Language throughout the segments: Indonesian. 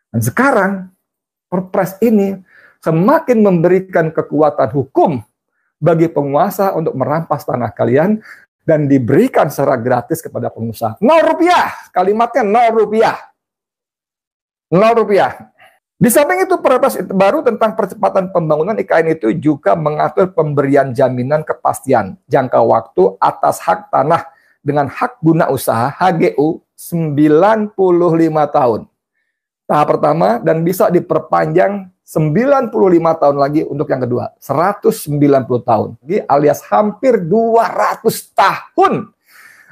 Dan sekarang Perpres ini semakin memberikan kekuatan hukum bagi penguasa untuk merampas tanah kalian dan diberikan secara gratis kepada pengusaha. 0 rupiah, kalimatnya 0 rupiah. 0 rupiah. Di samping itu, Perpres baru tentang percepatan pembangunan IKN itu juga mengatur pemberian jaminan kepastian jangka waktu atas hak tanah dengan hak guna usaha HGU 95 tahun. Tahap pertama, dan bisa diperpanjang 95 tahun lagi untuk yang kedua, 190 tahun. Jadi alias hampir 200 tahun.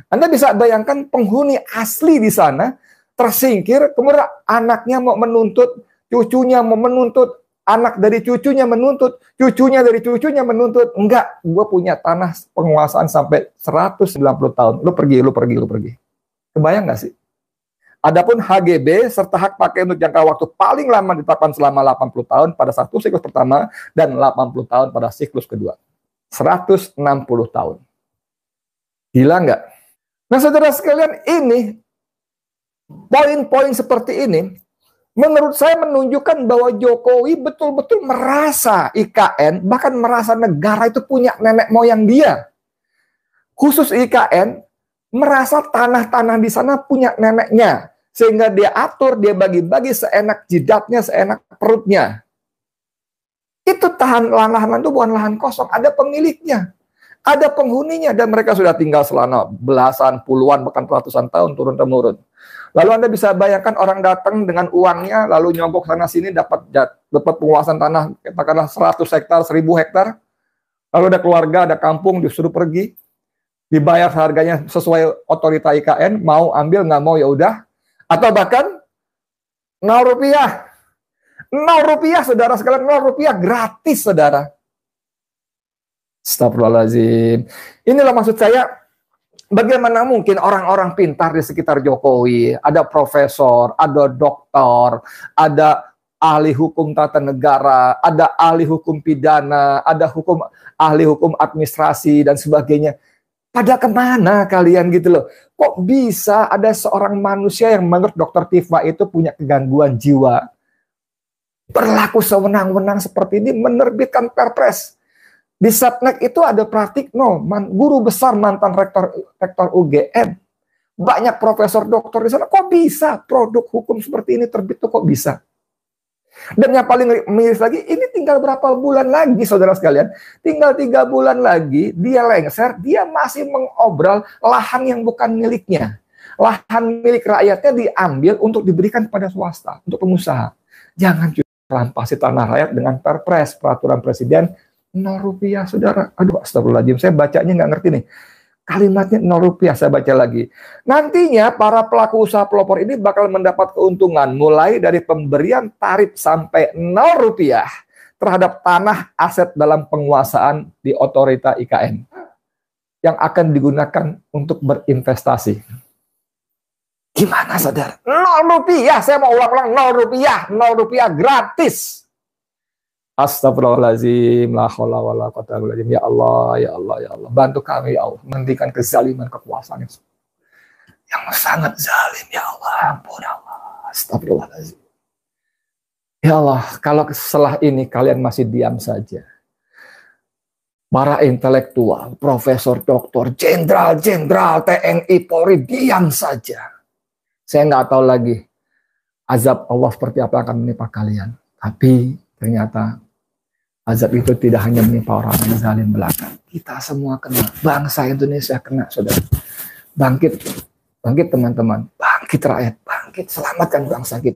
Anda bisa bayangkan penghuni asli di sana tersingkir, kemudian anaknya mau menuntut, cucunya mau menuntut, anak dari cucunya menuntut, cucunya dari cucunya menuntut. Enggak, gue punya tanah penguasaan sampai 190 tahun. Lu pergi. Kebayang nggak sih? Adapun HGB serta hak pakai untuk jangka waktu paling lama ditetapkan selama 80 tahun pada satu siklus pertama dan 80 tahun pada siklus kedua. 160 tahun. Gila nggak? Nah, saudara sekalian, ini poin-poin seperti ini menurut saya menunjukkan bahwa Jokowi betul-betul merasa IKN, bahkan merasa negara itu punya nenek moyang dia. Khusus IKN, merasa tanah-tanah di sana punya neneknya. Sehingga dia atur, dia bagi-bagi seenak jidatnya, seenak perutnya. Itu lahan itu bukan lahan kosong, ada pemiliknya. Ada penghuninya, dan mereka sudah tinggal selama belasan, puluhan, bahkan ratusan tahun turun-temurun. Lalu Anda bisa bayangkan orang datang dengan uangnya, lalu nyogok sana-sini, dapat penguasaan tanah, katakanlah 100 hektar, 1000 hektar. Lalu ada keluarga, ada kampung, disuruh pergi. Dibayar harganya sesuai otorita IKN, mau ambil, nggak mau ya udah. Atau bahkan 0 rupiah. 0 rupiah, saudara sekalian, 0 rupiah gratis, saudara. Astagfirullahaladzim. Inilah maksud saya, bagaimana mungkin orang-orang pintar di sekitar Jokowi, ada profesor, ada doktor, ada ahli hukum tata negara, ada ahli hukum pidana, ada ahli hukum administrasi, dan sebagainya. Pada kemana kalian gitu loh? Kok bisa ada seorang manusia yang menurut Dr. Tifa itu punya kegangguan jiwa, berlaku sewenang-wenang seperti ini, menerbitkan Perpres. Di Setnek itu ada Pratikno, guru besar mantan rektor UGM. Banyak profesor doktor di sana. Kok bisa produk hukum seperti ini terbit tuh, kok bisa? Dan yang paling miris lagi, ini tinggal berapa bulan lagi, saudara sekalian? Tinggal 3 bulan lagi, dia lengser, dia masih mengobral lahan yang bukan miliknya. Lahan milik rakyatnya diambil untuk diberikan kepada swasta, untuk pengusaha. Jangan rampasi tanah rakyat dengan Perpres, peraturan presiden, 0 rupiah, saudara. Aduh, astagfirullahaladzim, saya bacanya nggak ngerti nih. Kalimatnya 0 rupiah, saya baca lagi. Nantinya para pelaku usaha pelopor ini bakal mendapat keuntungan mulai dari pemberian tarif sampai 0 rupiah terhadap tanah aset dalam penguasaan di otorita IKN yang akan digunakan untuk berinvestasi. Gimana, saudara? 0 rupiah, saya mau ulang-ulang, 0 rupiah, 0 rupiah gratis. Astagfirullahaladzim, la haula wala quwwata illa billah. Ya Allah, ya Allah, ya Allah. Bantu kami, ya Allah, menghentikan kezaliman kekuasaan yang sangat zalim, ya Allah. Ampun, ya Allah. Astagfirullahaladzim. Ya Allah, kalau setelah ini kalian masih diam saja, para intelektual, profesor, doktor, jenderal TNI, Polri, diam saja. Saya nggak tahu lagi azab Allah seperti apa akan menimpa kalian. Tapi ternyata azab itu tidak hanya menimpa orang yang zalim belaka. Kita semua kena. Bangsa Indonesia kena, saudara. Bangkit teman-teman. Bangkit rakyat. Bangkit, selamatkan bangsa kita.